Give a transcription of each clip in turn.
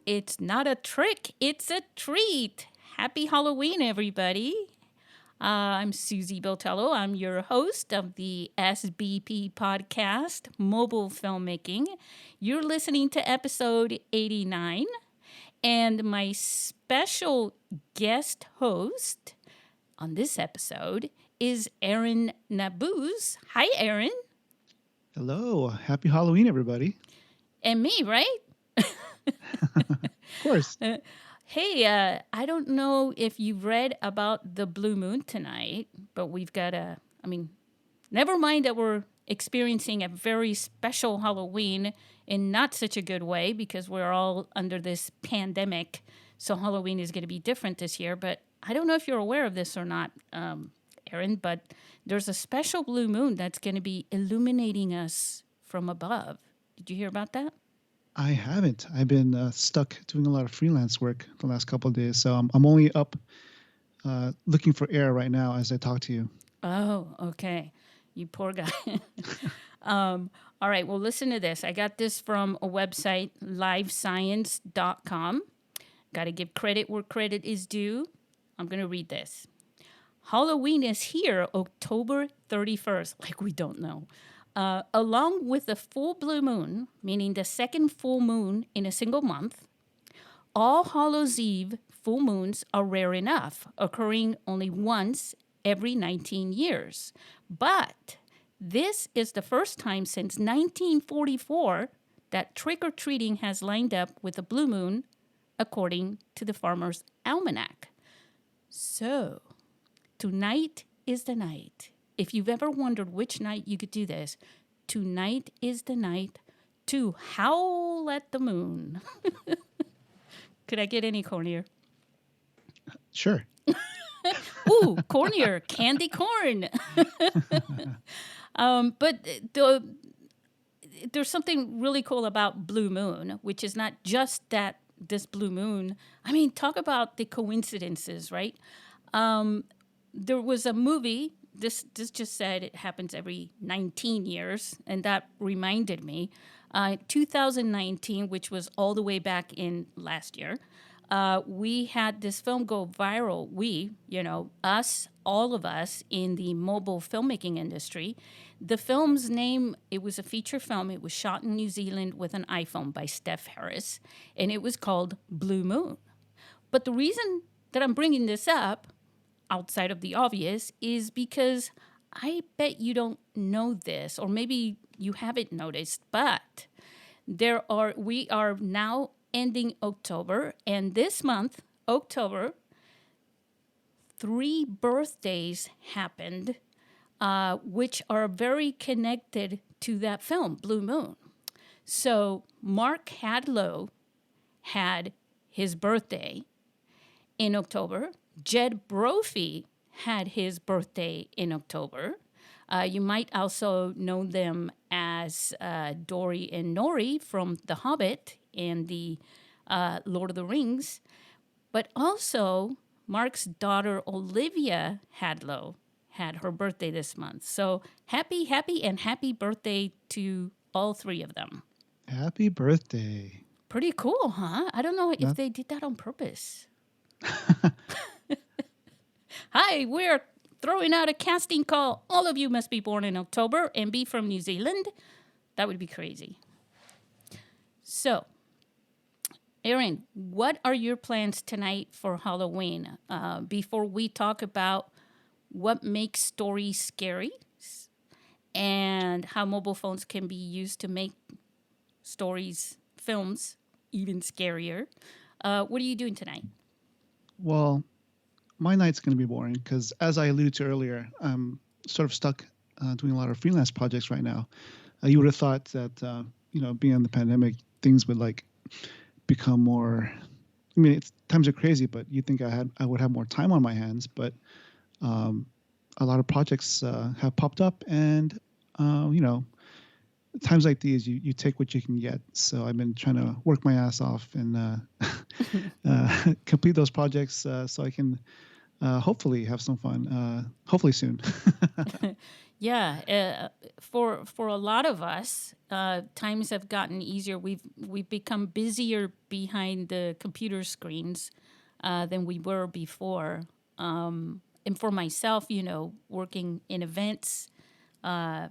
It's not a trick, it's a treat. Happy Halloween, everybody. I'm Susie Botello. I'm your host of the SBP Podcast Mobile Filmmaking. You're listening to episode 89. And my special guest host on this episode is Aaron Nabus. Hi, Aaron. Hello. Happy Halloween, everybody. And me, right? Of course. Hey, I don't know if you've read about the blue moon tonight, but we've got never mind that we're experiencing a very special Halloween in not such a good way because we're all under this pandemic. So Halloween is going to be different this year. But I don't know if you're aware of this or not, Aaron, but there's a special blue moon that's going to be illuminating us from above. Did you hear about that? I haven't. I've been stuck doing a lot of freelance work the last couple of days. So I'm only up looking for air right now as I talk to you. Oh, okay. You poor guy. All right. Well, listen to this. I got this from a website, livescience.com. Got to give credit where credit is due. I'm going to read this. Halloween is here, October 31st. Like we don't know. Along with the full blue moon, meaning the second full moon in a single month, All Hallows Eve full moons are rare enough, occurring only once every 19 years. But this is the first time since 1944 that trick-or-treating has lined up with a blue moon, according to the Farmer's Almanac. So, tonight is the night. If you've ever wondered which night you could do this, tonight is the night to howl at the moon. Could I get any cornier? Sure. Ooh, cornier, candy corn. But there's something really cool about blue moon, which is not just that this blue moon. I mean, talk about the coincidences, right? There was a movie. This just said it happens every 19 years, and that reminded me. 2019, which was all the way back in last year, we had this film go viral. We, us, all of us in the mobile filmmaking industry. The film's name, it was a feature film. It was shot in New Zealand with an iPhone by Steph Harris, and it was called Blue Moon. But the reason that I'm bringing this up, outside of the obvious, is because I bet you don't know this, or maybe you haven't noticed, but we are now ending October, and this month, October, 3 birthdays happened, which are very connected to that film, Blue Moon. So Mark Hadlow had his birthday in October. Jed Brophy had his birthday in October. You might also know them as Dory and Nori from The Hobbit and the Lord of the Rings. But also, Mark's daughter, Olivia Hadlow, had her birthday this month. So happy birthday to all 3 of them. Happy birthday. Pretty cool, huh? I don't know if they did that on purpose. Hi, we're throwing out a casting call. All of you must be born in October and be from New Zealand. That would be crazy. So, Aaron, what are your plans tonight for Halloween? Before we talk about what makes stories scary and how mobile phones can be used to make stories, films, even scarier. What are you doing tonight? Well, my night's going to be boring because, as I alluded to earlier, I'm sort of stuck doing a lot of freelance projects right now. You would have thought that being in the pandemic, things would like become more. I mean, times are crazy, but you think I would have more time on my hands, but um, a lot of projects have popped up, and times like these, you take what you can get. So I've been trying to work my ass off and complete those projects so I can hopefully have some fun. Hopefully soon. Yeah, for a lot of us, times have gotten easier. We've become busier behind the computer screens than we were before. And for myself, working in events,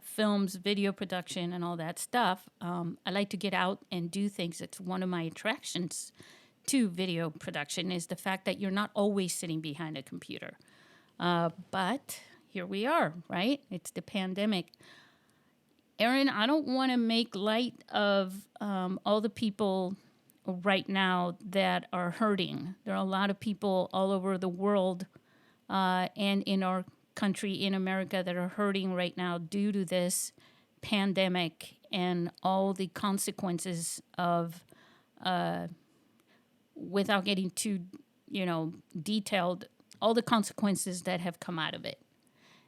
films, video production, and all that stuff, I like to get out and do things. It's one of my attractions to video production is the fact that you're not always sitting behind a computer. But here we are, right? It's the pandemic. Aaron, I don't want to make light of all the people right now that are hurting. There are a lot of people all over the world and in our country, in America, that are hurting right now due to this pandemic and all the consequences of, without getting too, detailed, all the consequences that have come out of it.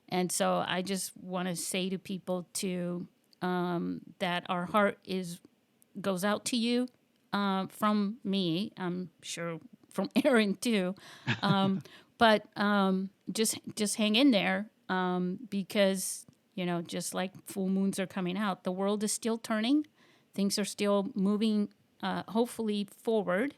And so I just want to say to people that our heart goes out to you from me. I'm sure from Aaron too. But just hang in there because just like full moons are coming out, the world is still turning. Things are still moving, hopefully forward.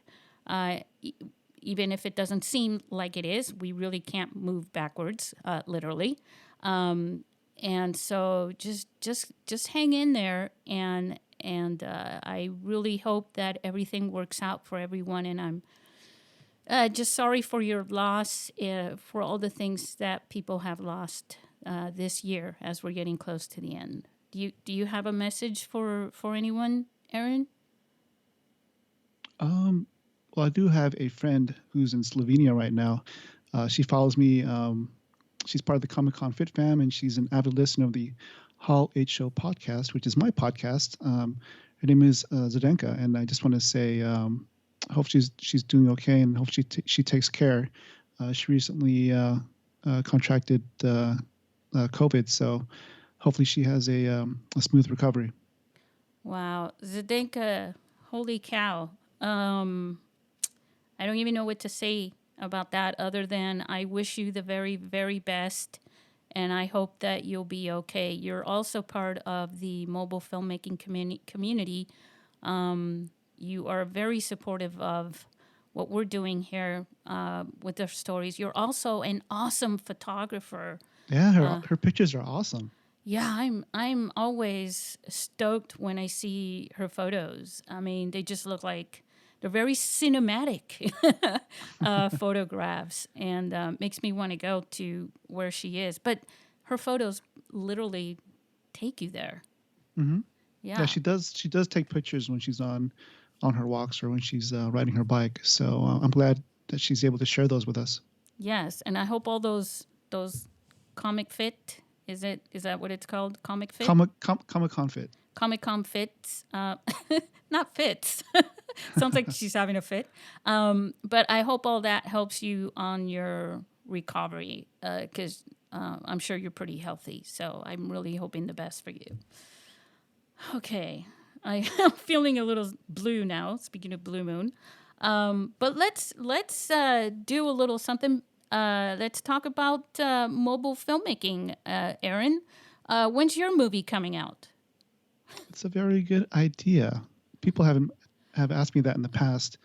Even if it doesn't seem like it is, we really can't move backwards, literally. And so just hang in there, and I really hope that everything works out for everyone. And I'm just sorry for your loss, for all the things that people have lost this year as we're getting close to the end. Do you have a message for anyone, Aaron? Well, I do have a friend who's in Slovenia right now. She follows me. She's part of the Comic-Con Fit fam, and she's an avid listener of the Hall H Show podcast, which is my podcast. Her name is Zdenka, and I just want to say, I hope she's doing okay, and hope she takes care. She recently contracted COVID, so hopefully she has a smooth recovery. Wow, Zdenka, holy cow! I don't even know what to say about that other than I wish you the very, very best, and I hope that you'll be okay. You're also part of the mobile filmmaking community. You are very supportive of what we're doing here with our stories. You're also an awesome photographer. Yeah, her pictures are awesome. Yeah, I'm always stoked when I see her photos. I mean, they just look like they're very cinematic photographs, and makes me want to go to where she is. But her photos literally take you there. Mm-hmm. Yeah. Yeah, she does take pictures when she's on her walks or when she's riding her bike. So I'm glad that she's able to share those with us. Yes, and I hope all those Comic Fit, is that what it's called? Comic Fit? Comic-Con Fit. Comic-Con Fits, not fits. Sounds like she's having a fit. But I hope all that helps you on your recovery because I'm sure you're pretty healthy. So I'm really hoping the best for you. Okay. I'm feeling a little blue now, speaking of blue moon. But let's do a little something. Let's talk about mobile filmmaking, Aaron. When's your movie coming out? It's a very good idea. People have asked me that in the past,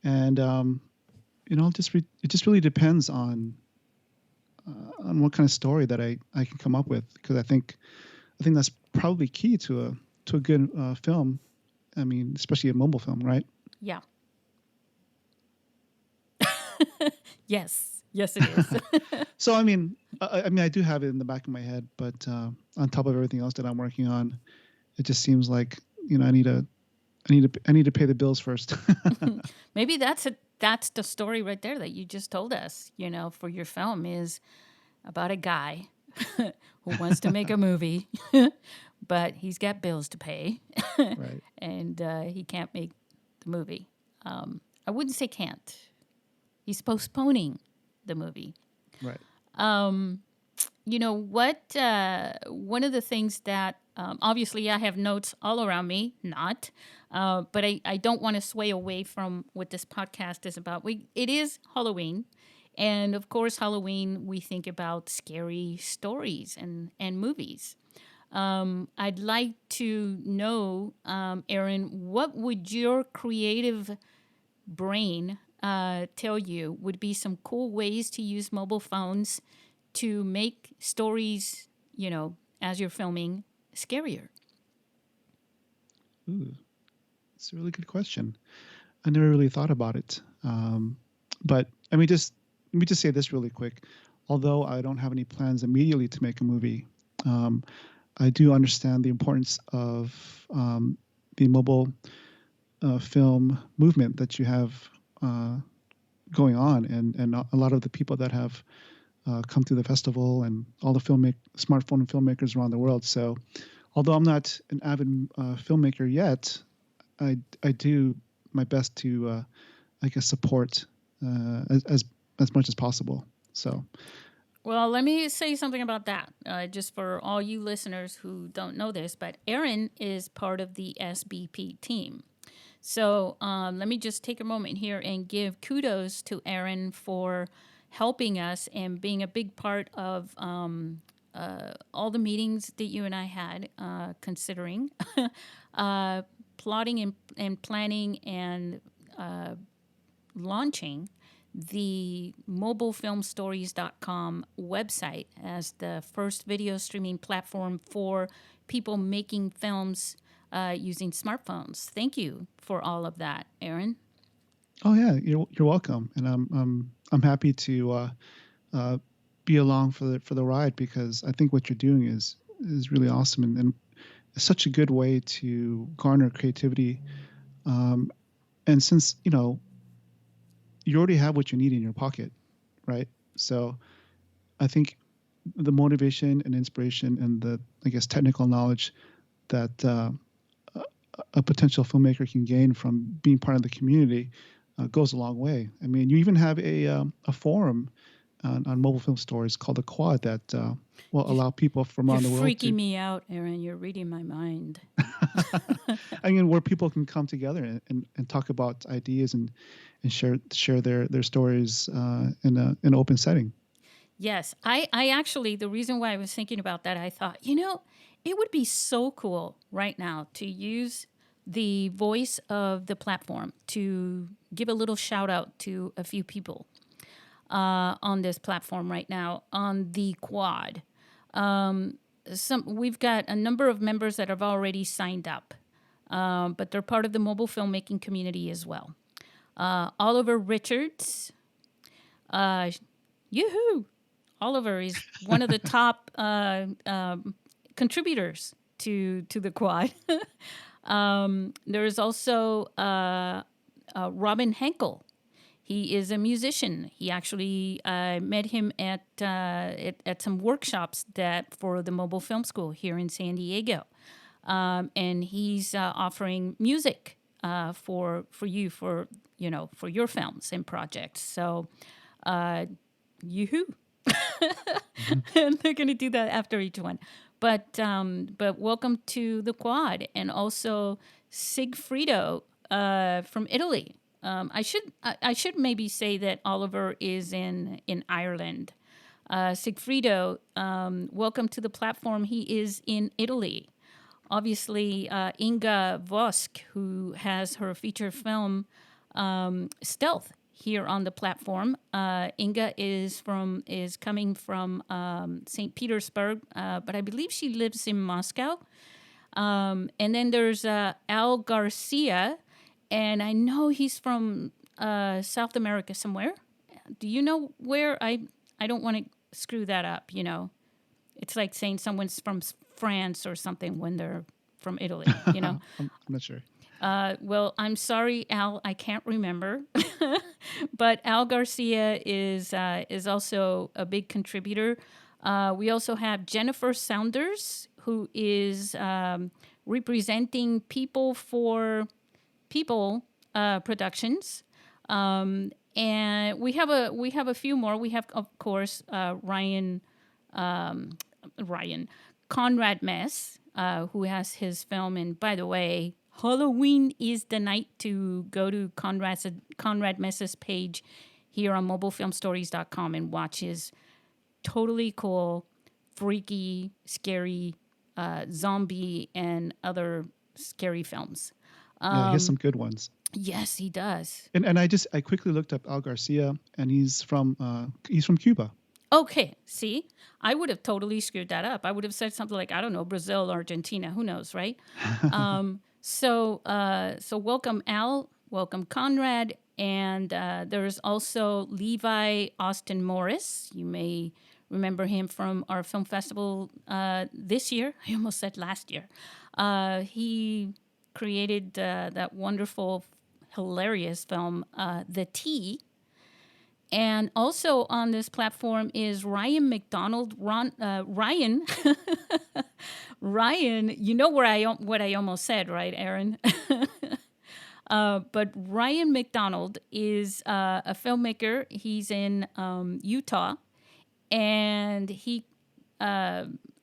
and it just really depends on what kind of story that I can come up with, because I think that's probably key to a good film. I mean, especially a mobile film, right? Yeah. Yes, it is. So I mean, I do have it in the back of my head, but on top of everything else that I'm working on, it just seems like I need to pay the bills first. Maybe that's the story right there that you just told us. For your film is about a guy who wants to make a movie, but he's got bills to pay, Right. and he can't make the movie. I wouldn't say can't. He's postponing the movie. Right. You know what? One of the things that obviously I have notes all around me, but I don't want to sway away from what this podcast is about. It is Halloween. And of course, Halloween, we think about scary stories and movies. I'd like to know, Aaron, what would your creative brain tell you would be some cool ways to use mobile phones to make stories, as you're filming, scarier? Ooh, it's a really good question. I never really thought about it. But let me just say this really quick. Although I don't have any plans immediately to make a movie, I do understand the importance of the mobile film movement that you have going on, and a lot of the people that have come through the festival, and all the smartphone filmmakers around the world. So, although I'm not an avid filmmaker yet, I do my best to I guess support as much as possible. So. Well, let me say something about that, just for all you listeners who don't know this, but Aaron is part of the SBP team. So let me just take a moment here and give kudos to Aaron for helping us and being a big part of all the meetings that you and I had, considering plotting and planning and launching the mobilefilmstories.com website as the first video streaming platform for people making films using smartphones. Thank you for all of that, Aaron. Oh yeah, you're welcome, and I'm happy to be along for the ride, because I think what you're doing is really awesome, and it's such a good way to garner creativity. And since you already have what you need in your pocket, right? So I think the motivation and inspiration and the, I guess, technical knowledge that a potential filmmaker can gain from being part of the community goes a long way. I mean, you even have a forum on mobile film stories called the Quad that will allow people from around the world. You're freaking me out, Aaron. You're reading my mind. I mean, where people can come together and talk about ideas and share their stories in an open setting. Yes, I actually, the reason why I was thinking about that, I thought, it would be so cool right now to use the voice of the platform to give a little shout out to a few people on this platform right now on the Quad. We've got a number of members that have already signed up, but they're part of the mobile filmmaking community as well. Oliver Richards, yoo-hoo! Oliver is one of the top contributors to the Quad. There's also Robin Henkel. He is a musician. He actually met him at some workshops for the Mobile Film School here in San Diego, and he's offering music for you for your films and projects. So, yoo-hoo! And they're going to do that after each one. But welcome to the Quad, and also Sigfrido from Italy. I should maybe say that Oliver is in Ireland. Sigfrido, welcome to the platform. He is in Italy. Obviously, Inga Vosk, who has her feature film Stealth here on the platform. Inga is coming from St. Petersburg, but I believe she lives in Moscow. And then there's Al Garcia, and I know he's from South America somewhere. Do you know where? I don't want to screw that up, It's like saying someone's from France or something when they're from Italy, I'm not sure. Well, I'm sorry, Al, I can't remember. But Al Garcia is also a big contributor. We also have Jennifer Saunders, who is representing People for People Productions. And we have a few more. We have, of course, Ryan Conrad Mess, who has his film. And by the way, Halloween is the night to go to Conrad Mess's page here on mobilefilmstories.com and watch his totally cool, freaky, scary zombie and other scary films. Yeah, he has some good ones. Yes, he does. And I quickly looked up Al Garcia, and he's from Cuba. Okay, see, I would have totally screwed that up. I would have said something like, I don't know, Brazil, Argentina, who knows, right? So welcome Al, welcome Conrad, and there's also Levi Austin Morris. You may remember him from our film festival this year. I almost said last year. He created that wonderful, hilarious film, The Tea. And also on this platform is Ryan McDonald. Ryan, Ryan, you know what I almost said, right, Aaron? But Ryan McDonald is a filmmaker. He's in Utah, and he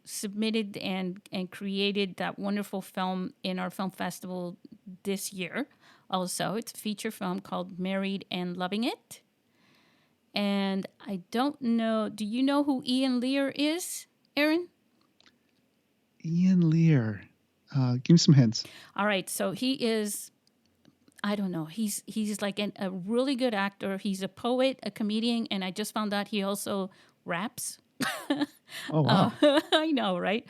submitted and created that wonderful film in our film festival this year. Also, it's a feature film called Married and Loving It. And I don't know, do you know who Ian Lear is, Aaron? Ian Lear. Give me some hints. All right, so he is, I don't know, he's like a really good actor. He's a poet, a comedian, and I just found out he also raps. Oh, wow. I know, right?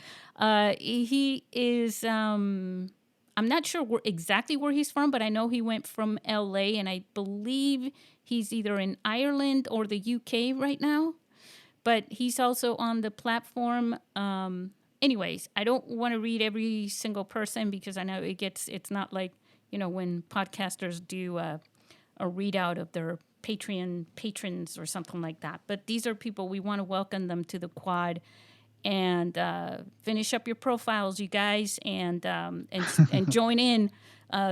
He is, I'm not sure exactly where he's from, but I know he went from LA, and I believe he's either in Ireland or the UK right now. But he's also on the platform. Anyways, I don't want to read every single person because I know it's not like, when podcasters do a readout of their Patreon patrons or something like that. But these are people, we want to welcome them to the quad. And finish up your profiles, you guys, and join in.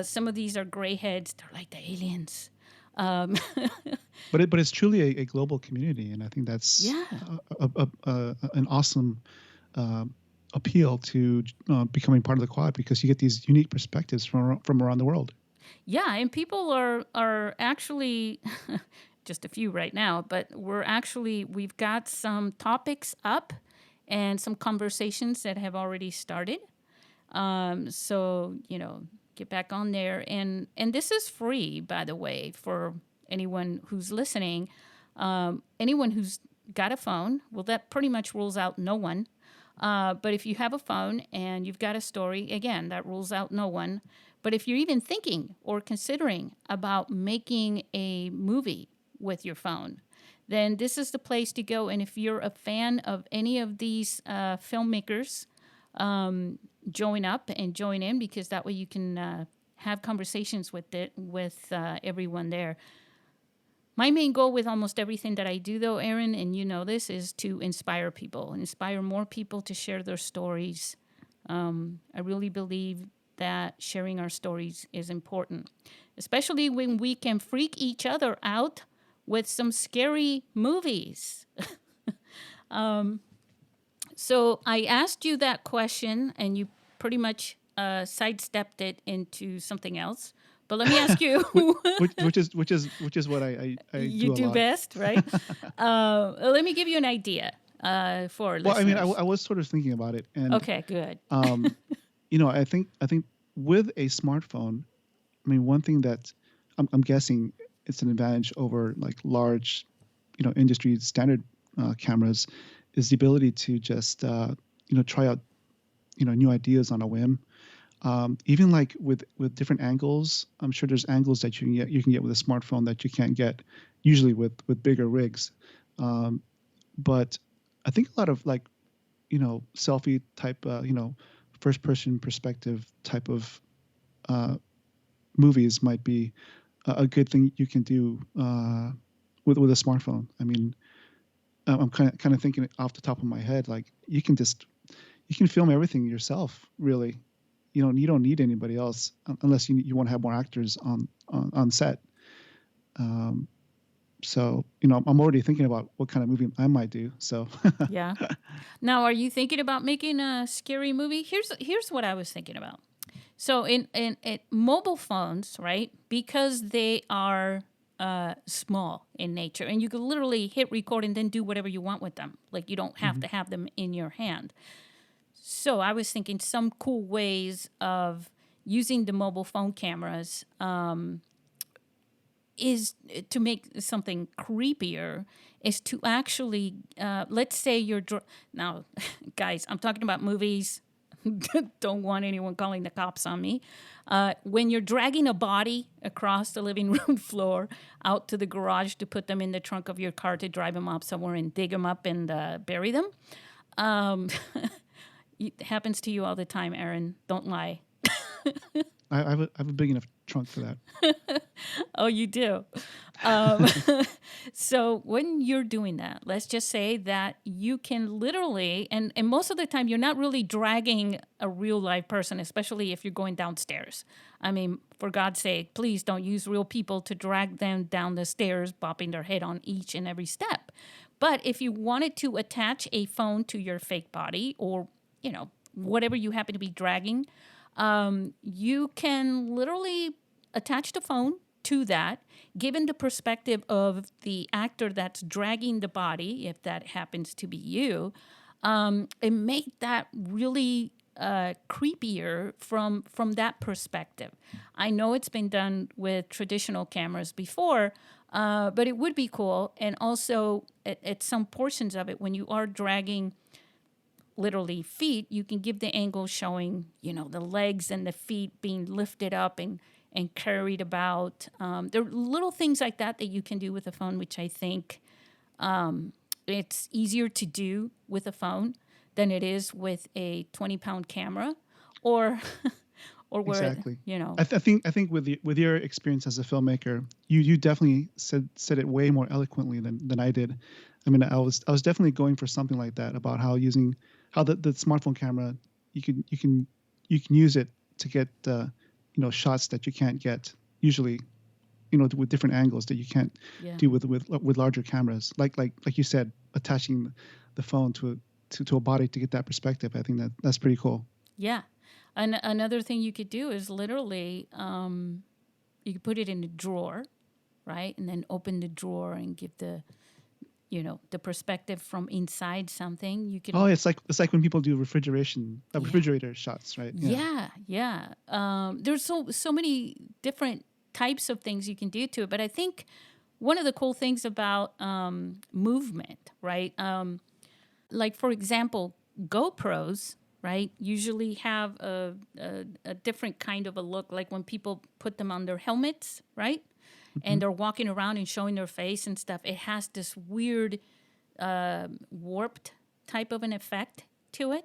Some of these are gray heads; they're like the aliens. But it's truly a global community, and I think that's an awesome appeal to becoming part of the quad, because you get these unique perspectives from around the world. Yeah, and people are actually just a few right now, but we've got some topics up and some conversations that have already started. So, get back on there. And this is free, by the way, for anyone who's listening. Anyone who's got a phone, well, that pretty much rules out no one. But if you have a phone and you've got a story, again, that rules out no one. But if you're even thinking or considering about making a movie with your phone, then this is the place to go. And if you're a fan of any of these filmmakers, join up and join in, because that way you can have conversations with everyone there. My main goal with almost everything that I do, though, Aaron, and you know this, is to inspire people, inspire more people to share their stories. I really believe that sharing our stories is important, especially when we can freak each other out with some scary movies. So I asked you that question, and you pretty much sidestepped it into something else. But let me ask you, which is what I you do best, right? Let me give you an idea for listeners. Well, I mean, I was sort of thinking about it, and okay, good. I think with a smartphone, I mean, one thing that I'm guessing it's an advantage over like large, industry standard cameras, is the ability to just try out new ideas on a whim. Even like with different angles, I'm sure there's angles that you can get with a smartphone that you can't get usually with bigger rigs. But I think a lot of like selfie type first person perspective type of movies might be a good thing you can do with a smartphone. I mean, I'm kind of thinking off the top of my head, like you can just you can film everything yourself, really. You don't need anybody else unless you want to have more actors on set. Um, so I'm already thinking about what kind of movie I might do. So Yeah. Now, are you thinking about making a scary movie? Here's what I was thinking about. So in mobile phones, right? Because they are small in nature, and you can literally hit record and then do whatever you want with them. Like you don't have Mhm. to have them in your hand. So I was thinking some cool ways of using the mobile phone cameras is to make something creepier is to actually let's say now guys, I'm talking about movies. Don't want anyone calling the cops on me. When you're dragging a body across the living room floor out to the garage to put them in the trunk of your car to drive them up somewhere and dig them up and bury them, um, it happens to you all the time, Aaron. Don't lie. I have a big enough trunk for that. Oh, you do. Um, so when you're doing that, let's just say that you can literally, and most of the time, you're not really dragging a real live person, especially if you're going downstairs. I mean, for God's sake, please don't use real people to drag them down the stairs, bopping their head on each and every step. But if you wanted to attach a phone to your fake body or, whatever you happen to be dragging, you can literally attach the phone to that, given the perspective of the actor that's dragging the body, if that happens to be you, and make that really creepier from that perspective. I know it's been done with traditional cameras before, but it would be cool. And also, at some portions of it, when you are dragging literally feet, you can give the angle showing, the legs and the feet being lifted up and carried about. There are little things like that you can do with a phone, which I think it's easier to do with a phone than it is with a 20-pound camera or or where, Exactly. you know. I think with your experience as a filmmaker, you definitely said it way more eloquently than I did. I mean, I was definitely going for something like that about how the smartphone camera you can use it to get shots that you can't get usually, with different angles that you can't Yeah. do with larger cameras. Like you said, attaching the phone to a body to get that perspective. I think that's pretty cool. Yeah. Another thing you could do is literally, you could put it in a drawer, right? And then open the drawer and give the perspective from inside something. You Oh, can, it's like when people do yeah, refrigerator shots, right? Yeah. yeah. There's so many different types of things you can do to it. But I think one of the cool things about movement, right? Like, for example, GoPros, right, usually have a different kind of a look, like when people put them on their helmets, right? Hmm. And they're walking around and showing their face and stuff. It has this weird warped type of an effect to it.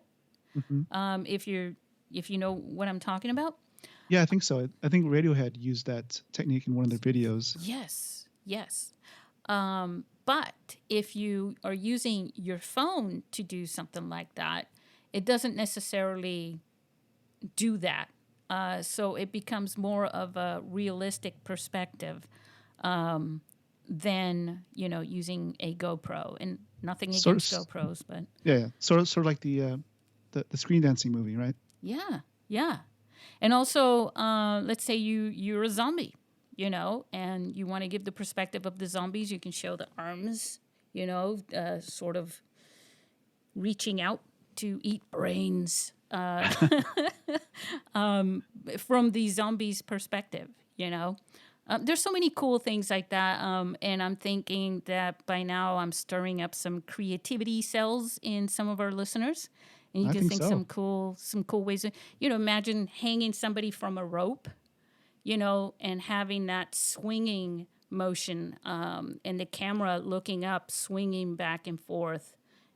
Hmm. If you know what I'm talking about. Yeah, I think so. I think Radiohead used that technique in one of their videos. Yes, yes. But if you are using your phone to do something like that, it doesn't necessarily do that. So it becomes more of a realistic perspective than using a GoPro. And nothing Sort against of, GoPros, but yeah. Sort of like the screen dancing movie, right? yeah, yeah. And also, let's say you're a zombie, and you want to give the perspective of the zombies. You can show the arms, sort of reaching out to eat brains from the zombies' perspective. There's so many cool things like that, and I'm thinking that by now I'm stirring up some creativity cells in some of our listeners, and you I can think think so. some cool ways. Imagine hanging somebody from a rope, and having that swinging motion, and the camera looking up, swinging back and forth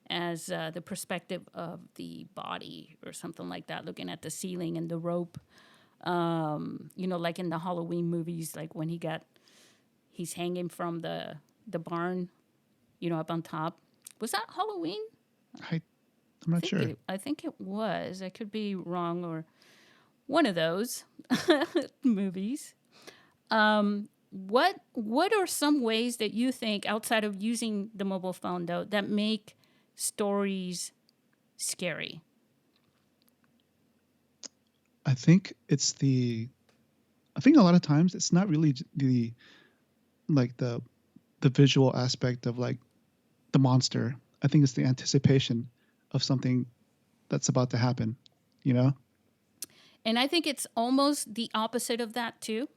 as the perspective of the body or something like that, looking at the ceiling and the rope. Like in the Halloween movies, like when he's hanging from the barn, up on top. Was that Halloween? I I'm not sure. I think it was. I could be wrong, or one of those movies. What are some ways that you think, outside of using the mobile phone, though, that make stories scary? I think it's I think a lot of times it's not really the like the visual aspect of like the monster. I think it's the anticipation of something that's about to happen, you know? And I think it's almost the opposite of that too.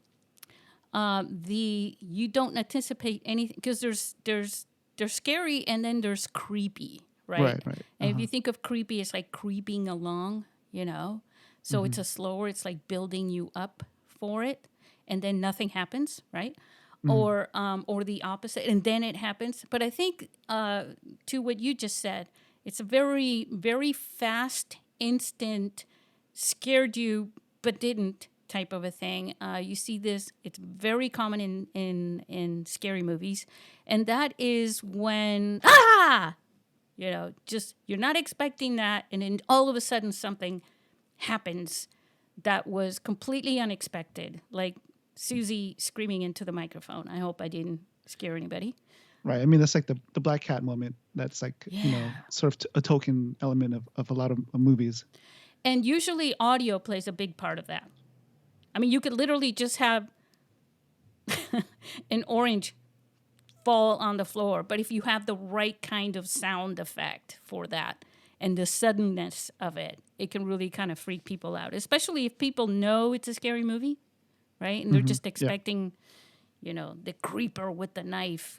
You don't anticipate anything, because there's scary and then there's creepy, right? Right, right. And if you think of creepy, it's like creeping along, So it's Mm-hmm. a slower, it's like building you up for it, and then nothing happens, right? Mm-hmm. Or the opposite, and then it happens. But I think to what you just said, it's a very, very fast, instant, scared you but didn't type of a thing. You see this; it's very common in scary movies, and that is when just you're not expecting that, and then all of a sudden something happens that was completely unexpected, like Susie screaming into the microphone. I hope I didn't scare anybody. Right. I mean, that's like the black cat moment. That's like, Yeah. sort of a token element of a lot of movies. And usually audio plays a big part of that. I mean, you could literally just have an orange fall on the floor, but if you have the right kind of sound effect for that and the suddenness of it, it can really kind of freak people out, especially if people know it's a scary movie, right? And they're Mm-hmm. just Yeah. expecting, the creeper with the knife,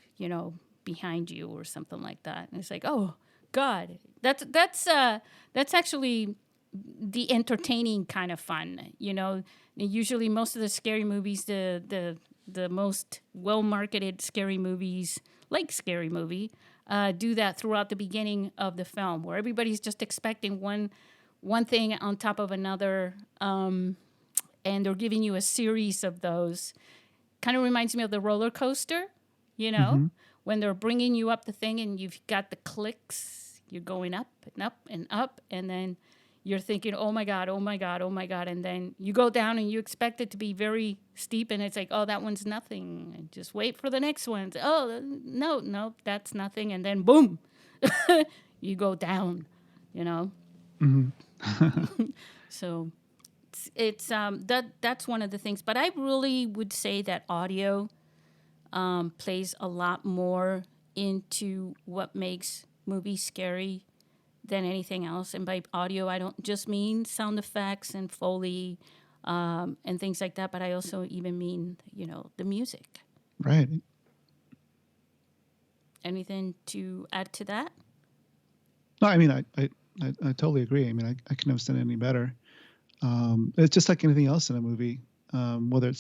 behind you or something like that. And it's like, oh God, that's actually the entertaining kind of fun. Usually most of the scary movies, the most well marketed scary movies, like Scary Movie, do that throughout the beginning of the film, where everybody's just expecting one thing on top of another, and they're giving you a series of those. Kind of reminds me of the roller coaster, Mm-hmm. when they're bringing you up the thing and you've got the clicks, you're going up and up and up, and then you're thinking, oh my God, oh my God, oh my God. And then you go down and you expect it to be very steep, and it's like, oh, that one's nothing. And just wait for the next one. Oh, no, that's nothing. And then boom, you go down, you know? Mm-hmm. So it's that's one of the things. But I really would say that audio plays a lot more into what makes movies scary than anything else. And by audio, I don't just mean sound effects and Foley and things like that, but I also even mean, the music. Right. Anything to add to that? No, I mean, I totally agree. I mean, I can understand it any better. It's just like anything else in a movie, whether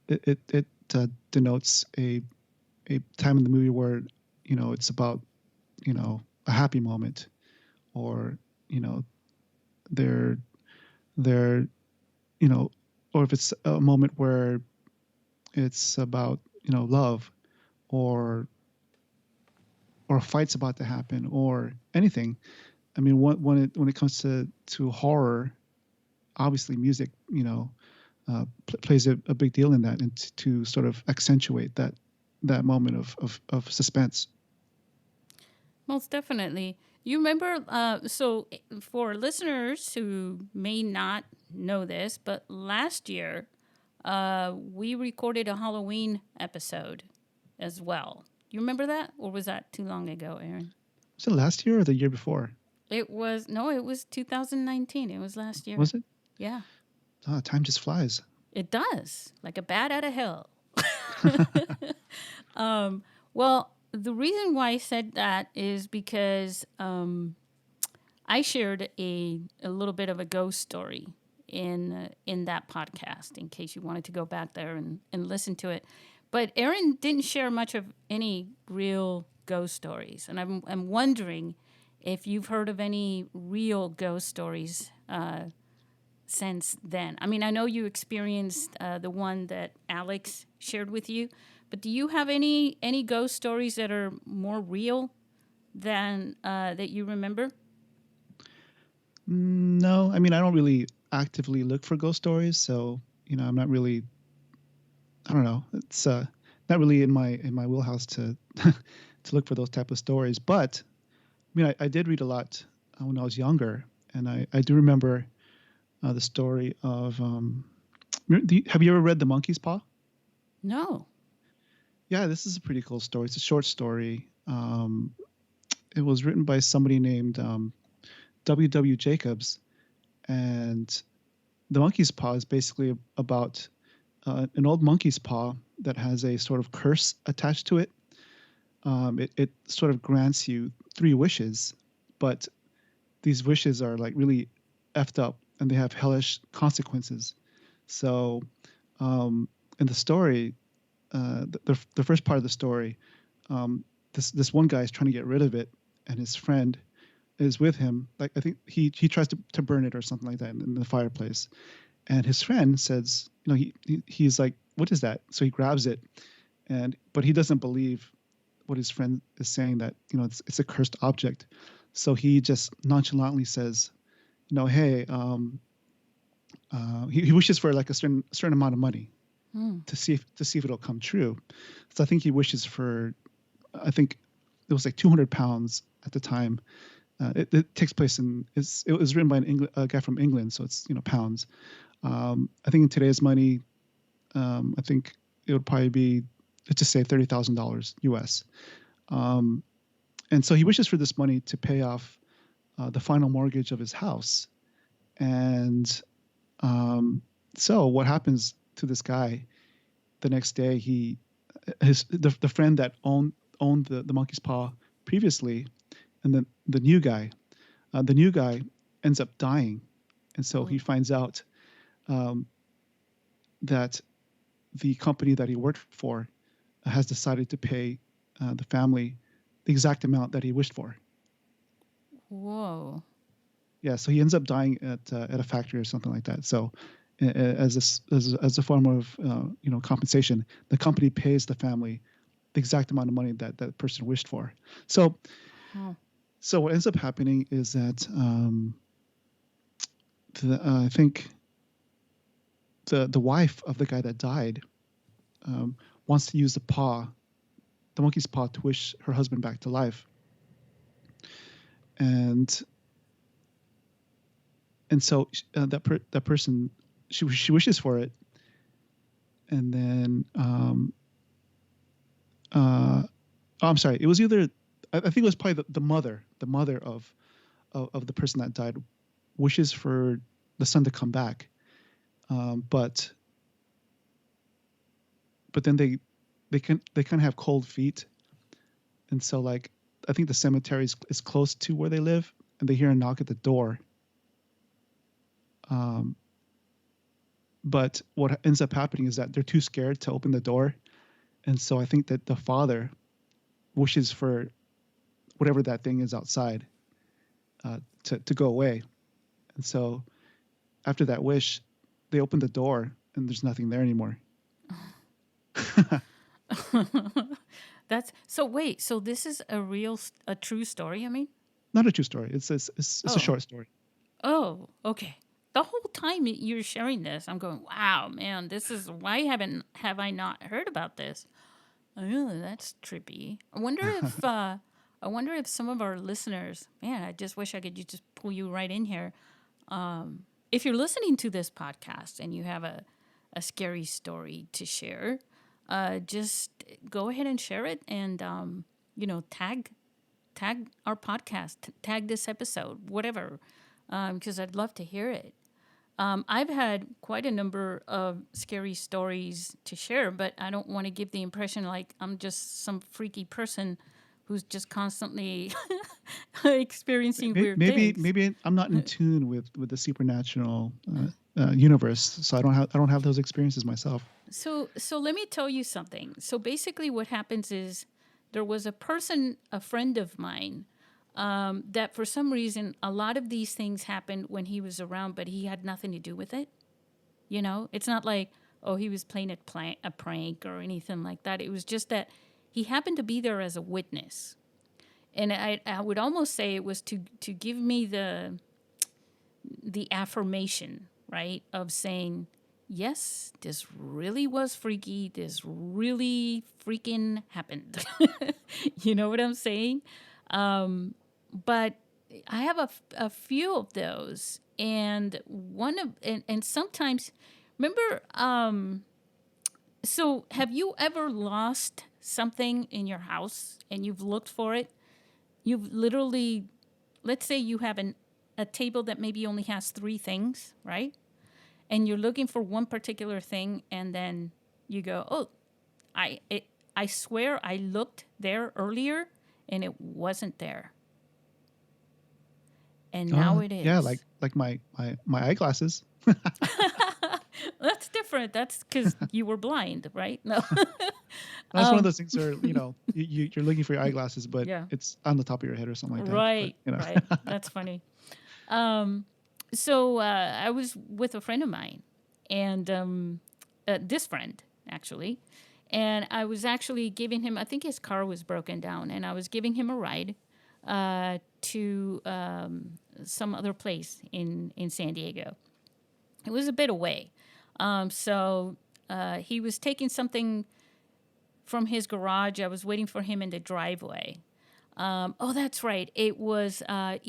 it denotes a time in the movie where, it's about, a happy moment, or, they're, they're, or if it's a moment where it's about, love, or a fight's about to happen, or anything. I mean, when it comes to horror, obviously music, plays a big deal in that, and to sort of accentuate that moment of suspense. Most definitely. You remember, so for listeners who may not know this, but last year we recorded a Halloween episode as well. You remember that? Or was that too long ago, Aaron? Was it last year or the year before? It was 2019. It was last year. Was it? Yeah. Time just flies. It does, like a bat out of hell. Well, the reason why I said that is because I shared a little bit of a ghost story in that podcast, in case you wanted to go back there and listen to it. But Aaron didn't share much of any real ghost stories, and I'm wondering if you've heard of any real ghost stories since then. I mean, I know you experienced the one that Alex shared with you, but do you have any ghost stories that are more real than that you remember? No, I mean, I don't really actively look for ghost stories, so I'm not really. I don't know. It's not really in my wheelhouse to to look for those type of stories. But I mean, I did read a lot when I was younger, and I do remember the story of. Have you ever read The Monkey's Paw? No. Yeah, this is a pretty cool story. It's a short story. It was written by somebody named W. Jacobs, and The Monkey's Paw is basically about an old monkey's paw that has a sort of curse attached to it. It sort of grants you three wishes, but these wishes are like really effed up and they have hellish consequences. So, in the story, the first part of the story, this one guy is trying to get rid of it, and his friend is with him. Like I think he tries to burn it or something like that in the fireplace, and his friend says, he's like, "What is that?" So he grabs it, but he doesn't believe what his friend is saying, that it's a cursed object. So he just nonchalantly says, "Hey," he wishes for like a certain amount of money to see if it'll come true. So I think he wishes for, I think it was like 200 pounds at the time. It takes place it was written by a guy from England, so it's pounds. I think in today's money, I think it would probably be, let's just say $30,000 US. And so he wishes for this money to pay off the final mortgage of his house. And so what happens to this guy the next day? The friend that owned the monkey's paw previously, and then the new guy ends up dying, and so he finds out that the company that he worked for has decided to pay the family the exact amount that he wished for. Whoa. Yeah, so he ends up dying at a factory or something like that. So, as a form of compensation, the company pays the family the exact amount of money that person wished for. So, so what ends up happening is that I think the wife of the guy that died wants to use the monkey's paw, to wish her husband back to life, and so that person, she wishes for it, and then I'm sorry, it was either, I think it was probably the mother of the person that died wishes for the son to come back, but then they kind of have cold feet, and so like I think the cemetery is close to where they live, and they hear a knock at the door. But what ends up happening is that they're too scared to open the door, and so I think that the father wishes for whatever that thing is outside to go away, and so after that wish, they open the door and there's nothing there anymore. That's so. Wait, so this is a true story? I mean, Not a true story. It's a short story. Oh, okay. The whole time you're sharing this, I'm going, wow, man, this is why have I not heard about this? Oh, that's trippy. I wonder if some of our listeners, man, I just wish I could just pull you right in here. If you're listening to this podcast and you have a scary story to share, just go ahead and share it, and tag our podcast, tag this episode, whatever, because I'd love to hear it. I've had quite a number of scary stories to share, but I don't want to give the impression like I'm just some freaky person who's just constantly experiencing weird things. Maybe I'm not in tune with the supernatural universe, so I don't have those experiences myself. So let me tell you something. So basically, what happens is there was a friend of mine, that for some reason a lot of these things happened when he was around, but he had nothing to do with it. It's not like, oh, he was playing a prank or anything like that. It was just that he happened to be there as a witness, and I would almost say it was to give me the affirmation, right, of saying, yes, this really was freaky. This really freaking happened. You know what I'm saying? But I have a few of those, and and sometimes, remember, so have you ever lost something in your house and you've looked for it? You've literally, let's say you have a table that maybe only has 3 things, right? And you're looking for one particular thing, and then you go, oh, I swear I looked there earlier and it wasn't there. And now it Yeah, is. like my eyeglasses. That's different. That's because you were blind, right? No. That's one of those things where, you're looking for your eyeglasses, but Yeah. it's on the top of your head or something like that. Right, But, right. That's funny. So I was with a friend of mine, and this friend, actually, and I was actually giving him, I think his car was broken down, and I was giving him a ride to some other place in San Diego. It was a bit away. So he was taking something from his garage. I was waiting for him in the driveway. Oh, that's right. It was I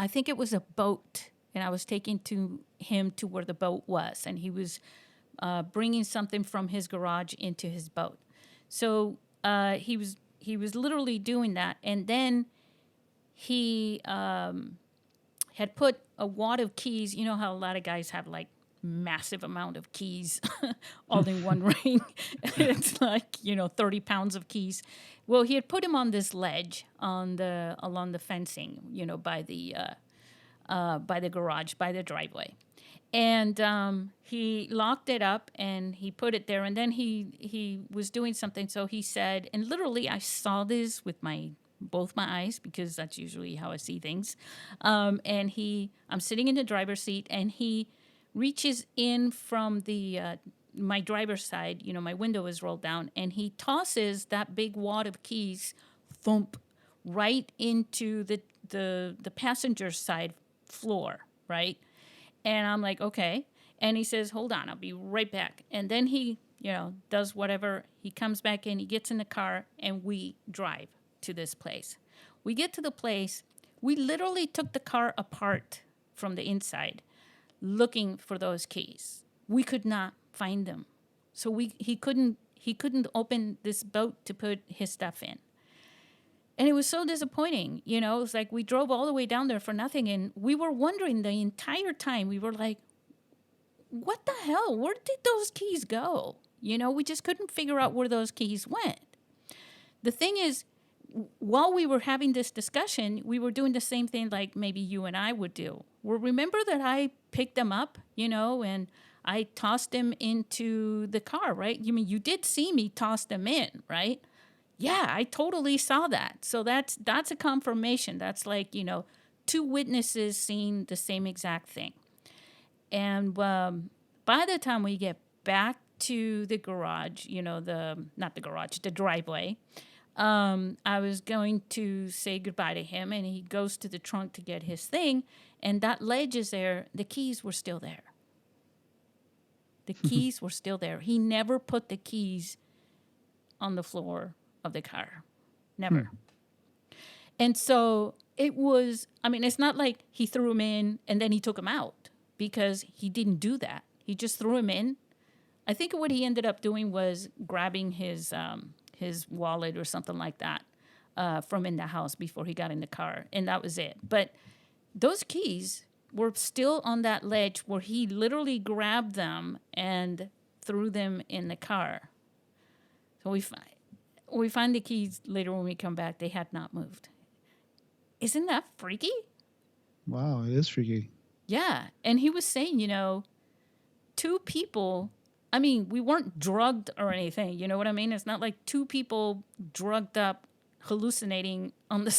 think it was a boat, and I was taking him to where the boat was, and he was bringing something from his garage into his boat. So he was literally doing that, and then he had put a wad of keys. You know how a lot of guys have like massive amount of keys all in one ring. It's like 30 pounds of keys. Well, he had put him on this ledge along the fencing, by the garage, by the driveway, and he locked it up and he put it there. And then he was doing something, so he said, and literally I saw this with both my eyes, because that's usually how I see things. I'm sitting in the driver's seat, and he reaches in from my driver's side. My window is rolled down, and he tosses that big wad of keys, thump, right into the passenger side floor, right? And I'm like, okay. And he says, hold on, I'll be right back. And then he, does whatever. He comes back in, he gets in the car, and we drive to this place. We get to the place. We literally took the car apart from the inside, looking for those keys. We could not find them. So he couldn't open this boat to put his stuff in. And it was so disappointing. It was like we drove all the way down there for nothing. And we were wondering the entire time. We were like, what the hell? Where did those keys go? We just couldn't figure out where those keys went. The thing is, while we were having this discussion, we were doing the same thing like maybe you and I would do. Well, remember that I picked them up, and I tossed them into the car, right? You did see me toss them in, right? Yeah, I totally saw that. So that's a confirmation. That's like, 2 witnesses seeing the same exact thing. And by the time we get back to the garage, the driveway, I was going to say goodbye to him, and he goes to the trunk to get his thing, and that ledge is there. The keys were still there. The keys were still there. He never put the keys on the floor of the car. Never. And so it was, it's not like he threw him in and then he took him out, because he didn't do that. He just threw him in. I think what he ended up doing was grabbing his wallet or something like that from in the house before he got in the car, and that was it. But those keys were still on that ledge where he literally grabbed them and threw them in the car. So we find the keys later when we come back. They had not moved. Isn't that freaky? Wow, it is freaky. Yeah, and he was saying, 2 people. We weren't drugged or anything. You know what I mean? It's not like 2 people drugged up, hallucinating on the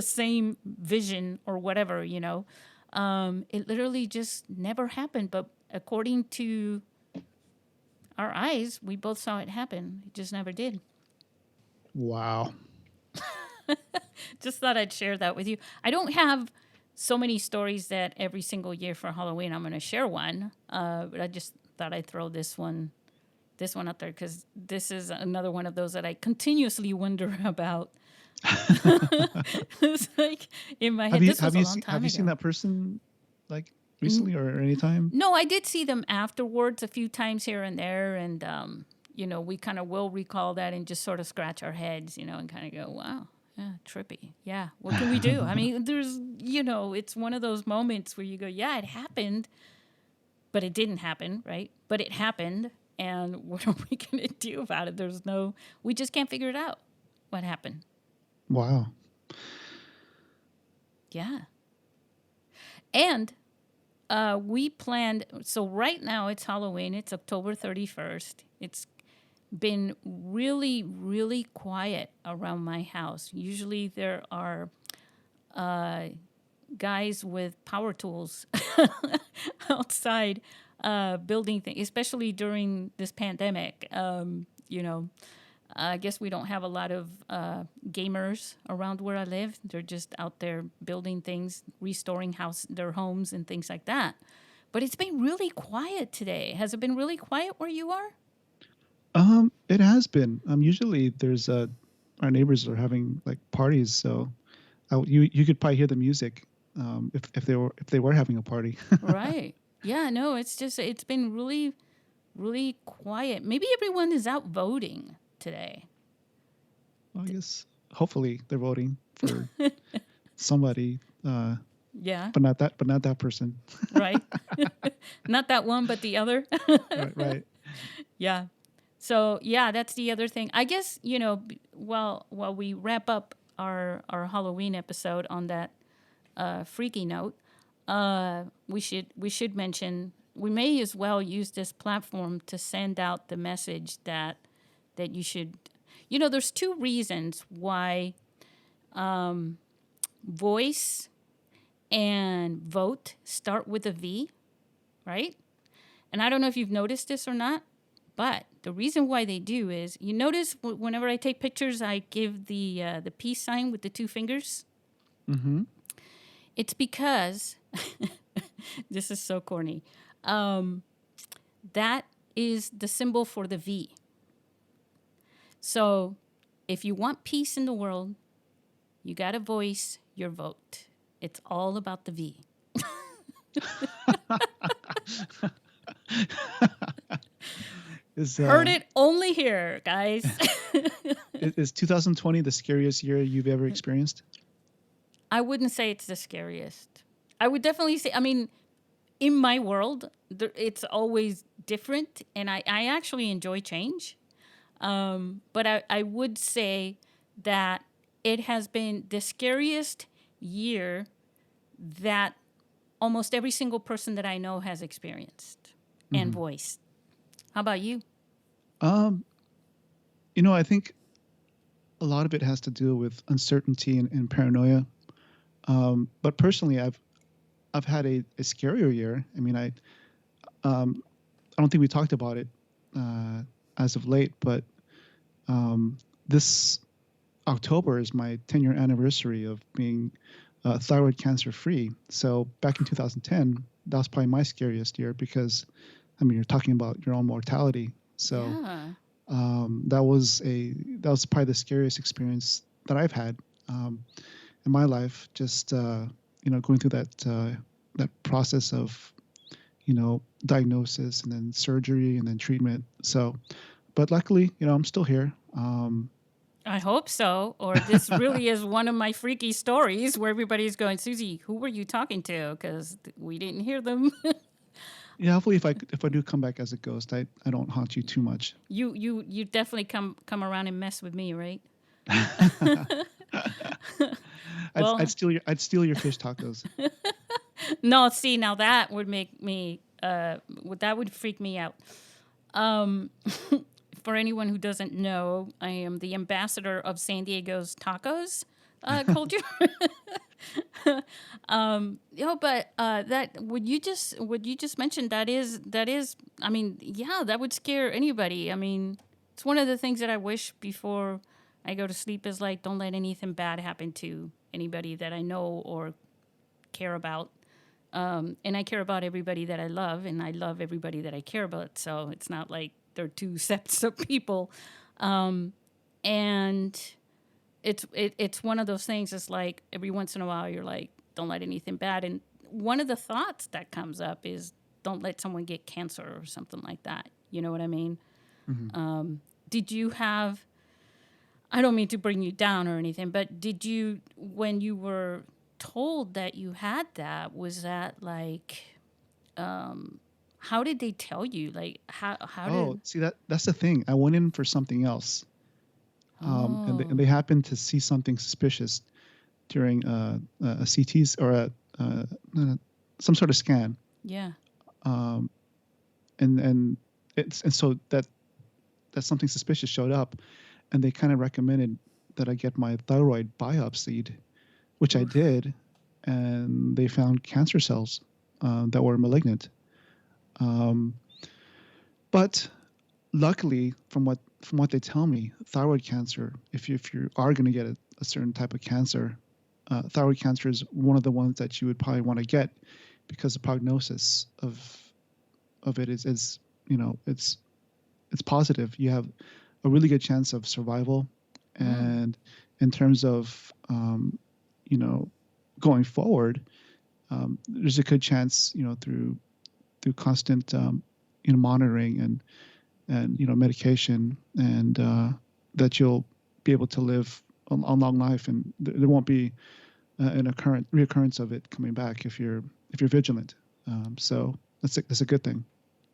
same vision or whatever. It literally just never happened. But according to our eyes, we both saw it happen. It just never did. Wow. Just thought I'd share that with you. I don't have so many stories that every single year for Halloween I'm going to share one. But I just thought I'd throw this one out there because this is another one of those that I continuously wonder about. It's like in my head. This was a long time have you seen ago. that person like recently or anytime? No, I did see them afterwards a few times here and there, and we kind of will recall that and just sort of scratch our heads, and kind of go, "Wow, yeah, trippy. Yeah, what can we do?" I mean, it's one of those moments where you go, "Yeah, it happened, but it didn't happen, right? But it happened, and what are we gonna do about it? We just can't figure it out. What happened? Wow. Yeah, and we planned. So right now it's Halloween. It's October 31st. It's been really, really quiet around my house. Usually there are guys with power tools outside building things, especially during this pandemic. I guess we don't have a lot of gamers around where I live. They're just out there building things, restoring their homes and things like that. But it's been really quiet today. Has it been really quiet where you are? It has been. Usually there's our neighbors are having like parties, so you could probably hear the music if they were having a party. Right. Yeah, no, it's been really, really quiet. Maybe everyone is out voting today. Well, I guess hopefully they're voting for somebody, Yeah, but not that person. right. Not that one, but the other. Right. Yeah. So yeah, that's the other thing. I guess while we wrap up our Halloween episode on that freaky note, we should mention we may as well use this platform to send out the message that you should. There's two reasons why voice and vote start with a V, right? And I don't know if you've noticed this or not, but the reason why they do is, you notice whenever I take pictures, I give the peace sign with the two fingers. Mm-hmm. It's because this is so corny. That is the symbol for the V. So if you want peace in the world, you got to voice your vote. It's all about the V. Heard it only here, guys. Is 2020 the scariest year you've ever experienced? I wouldn't say it's the scariest. I would definitely say, I mean, in my world, it's always different, and I actually enjoy change. But I would say that it has been the scariest year that almost every single person that I know has experienced and voiced. How about you? I think a lot of it has to do with uncertainty and paranoia. But personally, I've had a scarier year. I mean, I don't think we talked about it as of late, but this October is my 10-year anniversary of being thyroid cancer free. So back in 2010, that was probably my scariest year because, I mean, you're talking about your own mortality. So Yeah. that was probably the scariest experience that I've had in my life. Just going through that process of diagnosis and then surgery and then treatment. So, but luckily, I'm still here. I hope so. Or this really is one of my freaky stories where everybody's going, Susie, who were you talking to? Because we didn't hear them. Yeah, hopefully if I do come back as a ghost, I don't haunt you too much. You definitely come around and mess with me, right? Well, I'd steal your fish tacos. no, see, now that would make me that would freak me out. For anyone who doesn't know, I am the ambassador of San Diego's tacos culture. But that would you just mention that is I mean, yeah, that would scare anybody. I mean, it's one of the things that I wish before I go to sleep is like, don't let anything bad happen to anybody that I know or care about. And I care about everybody that I love, and I love everybody that I care about. So it's not like they're two sets of people. And it's one of those things. It's like every once in a while you're like, don't let anything bad. And one of the thoughts that comes up is don't let someone get cancer or something like that. You know what I mean? Mm-hmm. Did you have? I don't mean to bring you down or anything, but did you, when you were told that you had that, was that like, how did they tell you? Like, how Oh, did? see that's the thing. I went in for something else, and Oh, they happened to see something suspicious during a CT's or uh, uh, some sort of scan, yeah. um, and so that something suspicious showed up, and they kind of recommended that I get my thyroid biopsied, which I Oof. did, and they found cancer cells that were malignant. Um, but luckily, from what they tell me, thyroid cancer, if you are going to get a certain type of cancer, thyroid cancer is one of the ones that you would probably want to get because the prognosis of it is it's positive. You have a really good chance of survival, Mm. and in terms of you know going forward, there's a good chance through constant monitoring and medication and that you'll be able to live a long life, and there won't be an reoccurrence of it coming back if you're vigilant. So that's a good thing.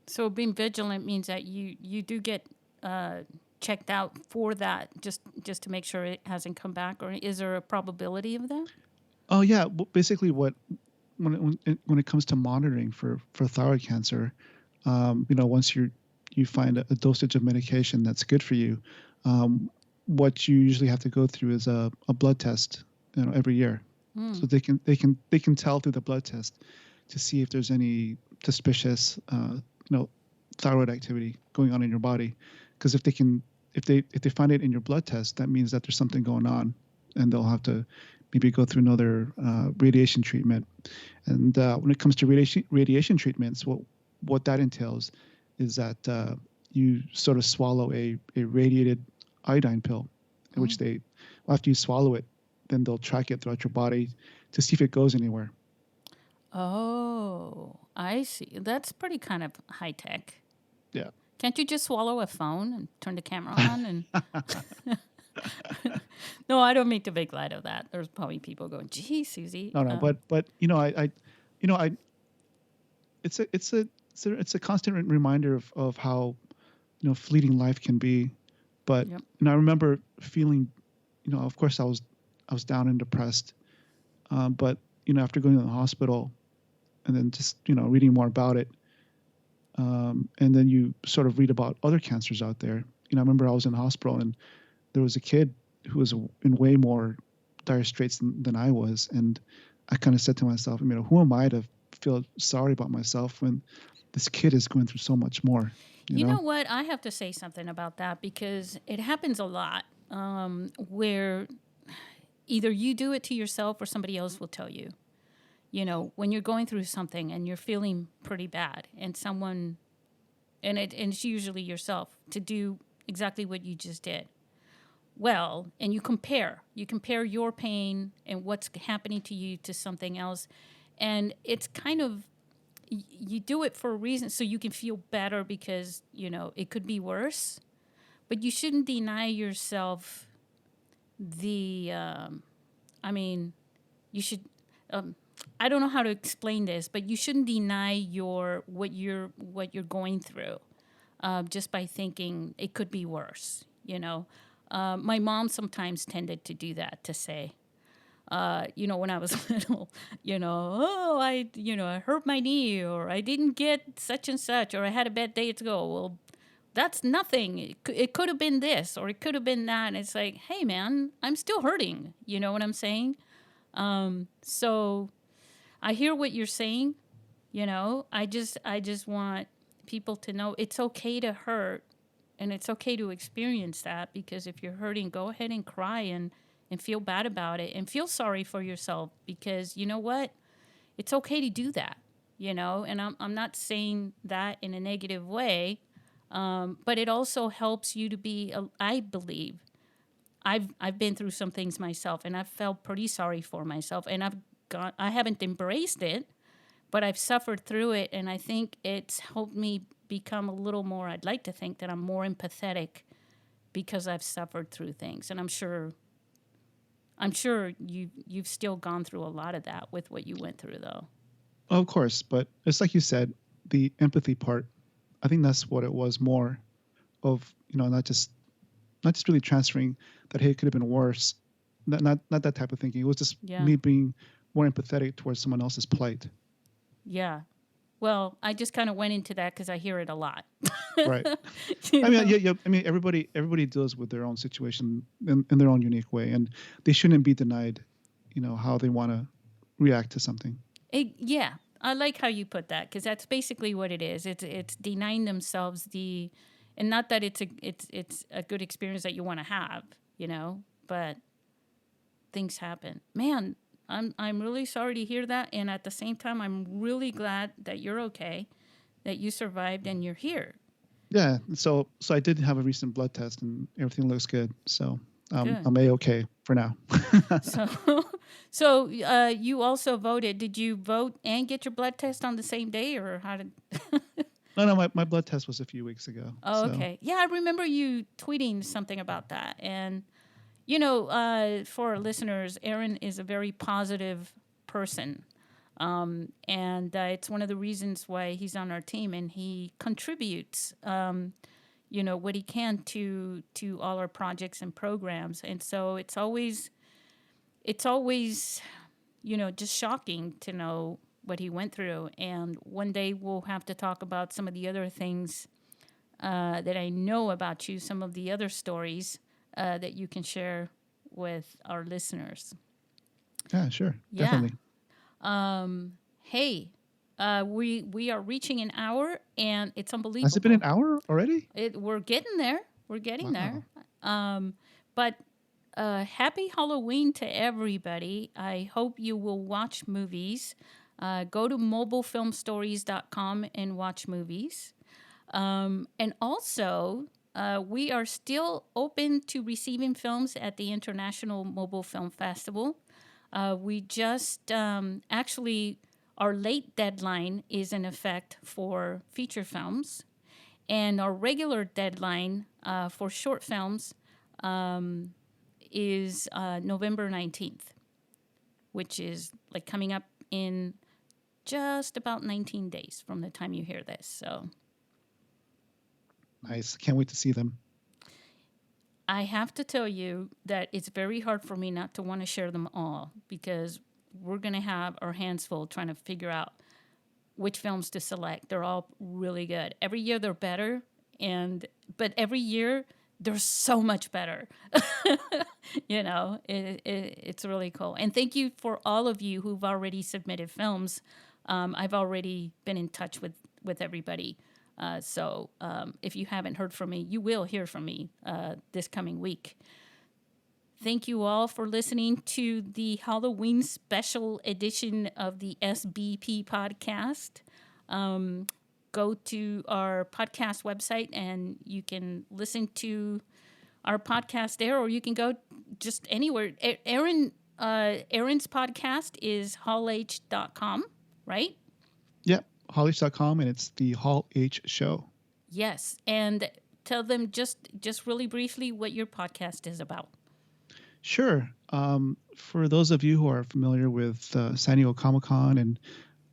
So being vigilant means that you do get uh, checked out for that, just to make sure it hasn't come back, or is there a probability of that? Oh yeah, basically what when it comes to monitoring for thyroid cancer, once you find a dosage of medication that's good for you, um, what you usually have to go through is a blood test, every year. Mm. So they can tell through the blood test to see if there's any suspicious, thyroid activity going on in your body. Because if they find it in your blood test, that means that there's something going on, and they'll have to maybe go through another radiation treatment. And when it comes to radiation treatments, what that entails is that you sort of swallow a radiated iodine pill, in which Mm. they, after you swallow it, then they'll track it throughout your body to see if it goes anywhere. Oh, I see. That's pretty kind of high tech. Yeah. Can't you just swallow a phone and turn the camera on and no, I don't mean to make light of that. There's probably people going, "Gee, Susie." No, no, but I it's a constant reminder of how fleeting life can be. But Yep. I remember feeling, of course I was down and depressed, but after going to the hospital and then just reading more about it, and then you sort of read about other cancers out there. I remember I was in the hospital and there was a kid who was in way more dire straits than I was, and I kind of said to myself, who am I to feel sorry about myself when this kid is going through so much more, you You know know? what? I have to say something about that because it happens a lot where either you do it to yourself or somebody else will tell you. When you're going through something and you're feeling pretty bad, and someone, and it's usually yourself, to do exactly what you just did. Well, and you compare your pain and what's happening to you to something else, and it's kind of you do it for a reason so you can feel better because it could be worse, but you shouldn't deny yourself the I mean, you should um, I don't know how to explain this, but you shouldn't deny your what you're going through just by thinking it could be worse. My mom sometimes tended to do that, to say, when I was little, oh, I hurt my knee, or I didn't get such and such, or I had a bad day to go. Well, that's nothing. It could have been this, or it could have been that. And it's like, hey, man, I'm still hurting. You know what I'm saying? So I hear what you're saying. I just want people to know it's okay to hurt, and it's okay to experience that, because if you're hurting, go ahead and cry and feel bad about it and feel sorry for yourself, because you know what? it's okay to do that, you know. And I'm not saying that in a negative way, but it also helps you to be. I believe I've been through some things myself, and I've felt pretty sorry for myself, and I haven't embraced it, but I've suffered through it, and I think it's helped me become a little more. I'd like to think that I'm more empathetic because I've suffered through things, and I'm sure you've still gone through a lot of that with what you went through, though. Of course, but it's like you said, the empathy part. I think that's what it was more of. Not just really transferring that, hey, it could have been worse. Not that type of thinking. It was just Yeah, me being more empathetic towards someone else's plight. yeah. Well, I just kind of went into that because I hear it a lot. Right. you I mean, know? yeah. I mean, everybody deals with their own situation in their own unique way, and they shouldn't be denied, how they want to react to something. Yeah, I like how you put that because that's basically what it is. It's denying themselves and not that it's a good experience that you want to have, but things happen. Man, I'm really sorry to hear that, and at the same time, I'm really glad that you're okay, that you survived, and you're here. Yeah. So I did have a recent blood test, and everything looks good. So Good. I'm okay for now. So, so you also voted. Did you vote and get your blood test on the same day, or how did? No, my blood test was a few weeks ago. Oh, So okay. Yeah, I remember you tweeting something about that. And, for our listeners, Aaron is a very positive person. And it's one of the reasons why he's on our team, and he contributes, what he can to all our projects and programs. And so it's always, just shocking to know what he went through. And one day we'll have to talk about some of the other things that I know about you, some of the other stories that you can share with our listeners. yeah, sure, Yeah. definitely. Hey, we are reaching an hour, and it's Has it been an unbelievable. hour already? We're getting there. We're getting there. Wow. But happy Halloween to everybody. I hope you will watch movies. Go to mobilefilmstories.com and watch movies. And also, we are still open to receiving films at the International Mobile Film Festival. We just actually, our late deadline is in effect for feature films, and our regular deadline for short films is November 19th, which is like coming up in just about 19 days from the time you hear this. So Nice. Can't wait to see them. I have to tell you that it's very hard for me not to want to share them all because we're going to have our hands full trying to figure out which films to select. They're all really good. Every year they're better, but every year they're so much better. It's really cool. And thank you for all of you who've already submitted films. I've already been in touch with everybody. So if you haven't heard from me, you will hear from me this coming week. Thank you all for listening to the Halloween special edition of the SBP podcast. Go to our podcast website and you can listen to our podcast there, or you can go just anywhere. Aaron's podcast is hall-h.com, right? Yep. Hollish.com, and it's the Hall H Show. Yes, and tell them just really briefly what your podcast is about. Sure. For those of you who are familiar with San Diego Comic-Con and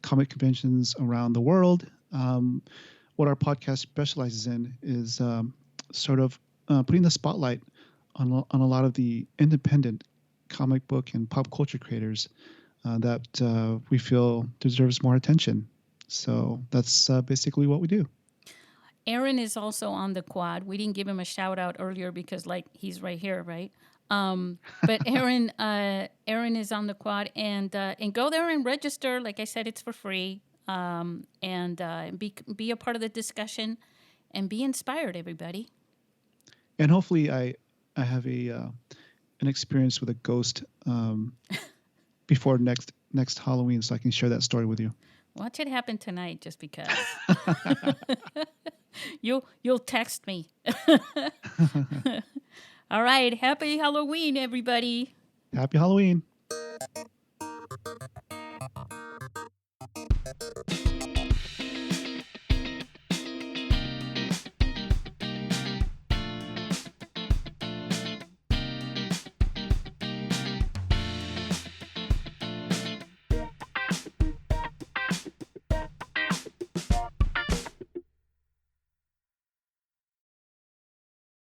comic conventions around the world, what our podcast specializes in is sort of putting the spotlight on a lot of the independent comic book and pop culture creators that we feel deserves more attention. So that's basically what we do. Aaron is also on the quad. We didn't give him a shout out earlier because he's right here, right? But Aaron is on the quad, and go there and register. Like I said, it's for free. And be a part of the discussion, and be inspired, everybody. And hopefully I have an experience with a ghost before next Halloween, so I can share that story with you. Watch it happen tonight, just because. You'll text me. All right. Happy Halloween, everybody. Happy Halloween.